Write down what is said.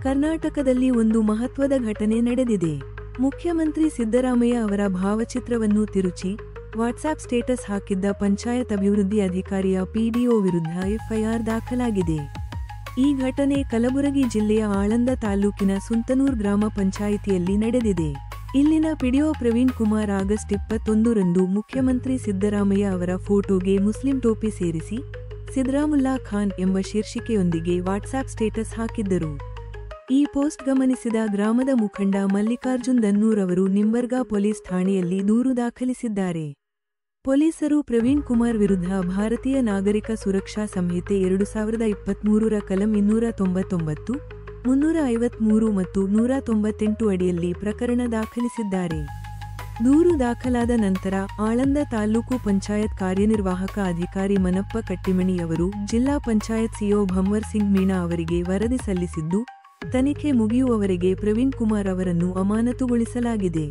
ಕರ್ನಾಟಕದಲ್ಲಿ ಒಂದು ಮಹತ್ವದ ಘಟನೆ ನಡೆದಿದೆ. ಮುಖ್ಯಮಂತ್ರಿ ಸಿದ್ದರಾಮಯ್ಯ ಅವರ ಭಾವಚಿತ್ರವನ್ನು ತಿರುಚಿ ವಾಟ್ಸಾಪ್ ಸ್ಟೇಟಸ್ ಹಾಕಿದ್ದ ಪಂಚಾಯತ್ ಅಭಿವೃದ್ಧಿ ಅಧಿಕಾರಿಯ ಪಿಡಿಒ ವಿರುದ್ಧ ಎಫ್ಐಆರ್ ದಾಖಲಾಗಿದೆ. ಈ ಘಟನೆ ಕಲಬುರಗಿ ಜಿಲ್ಲೆಯ ಆಳಂದ ತಾಲೂಕಿನ ಸುಂತನೂರ್ ಗ್ರಾಮ ಪಂಚಾಯಿತಿಯಲ್ಲಿ ನಡೆದಿದೆ. ಇಲ್ಲಿನ ಪಿಡಿಒ ಪ್ರವೀಣ್ ಕುಮಾರ್ ಆಗಸ್ಟ್ 21 ರಂದು ಮುಖ್ಯಮಂತ್ರಿ ಸಿದ್ದರಾಮಯ್ಯ ಅವರ ಫೋಟೋಗೆ ಮುಸ್ಲಿಂ ಟೋಪಿ ಸೇರಿಸಿ ಸಿದ್ರಾಮುಲ್ಲಾ ಖಾನ್ ಎಂಬ ಶೀರ್ಷಿಕೆಯೊಂದಿಗೆ ವಾಟ್ಸಾಪ್ ಸ್ಟೇಟಸ್ ಹಾಕಿದ್ದರು. ಈ ಪೋಸ್ಟ್ ಗಮನಿಸಿದ ಗ್ರಾಮದ ಮುಖಂಡ ಮಲ್ಲಿಕಾರ್ಜುನ್ ದನ್ನೂರ್ ಅವರು ನಿಂಬರ್ಗಾ ಪೊಲೀಸ್ ಠಾಣೆಯಲ್ಲಿ ದೂರು ದಾಖಲಿಸಿದ್ದಾರೆ. ಪೊಲೀಸರು ಪ್ರವೀಣ್ ಕುಮಾರ್ ವಿರುದ್ಧ ಭಾರತೀಯ ನಾಗರಿಕ ಸುರಕ್ಷಾ ಸಂಹಿತೆ 2023ರ ಕಲಂ 299, 353 ಮತ್ತು 198 ಅಡಿಯಲ್ಲಿ ಪ್ರಕರಣ ದಾಖಲಿಸಿದ್ದಾರೆ. ದೂರು ದಾಖಲಾದ ನಂತರ ಆಳಂದ ತಾಲೂಕು ಪಂಚಾಯತ್ ಕಾರ್ಯನಿರ್ವಾಹಕ ಅಧಿಕಾರಿ ಮನಪ್ಪ ಕಟ್ಟಿಮಣಿ ಅವರು ಜಿಲ್ಲಾ ಪಂಚಾಯತ್ ಸಿಒ ಭಂವರ್ ಸಿಂಗ್ ಮೀಣಾ ಅವರಿಗೆ ವರದಿ ಸಲ್ಲಿಸಿದ್ದು, ತನಿಖೆ ಮುಗಿಯುವವರೆಗೆ ಪ್ರವೀಣ್ ಕುಮಾರ್ ಅವರನ್ನು ಅಮಾನತುಗೊಳಿಸಲಾಗಿದೆ.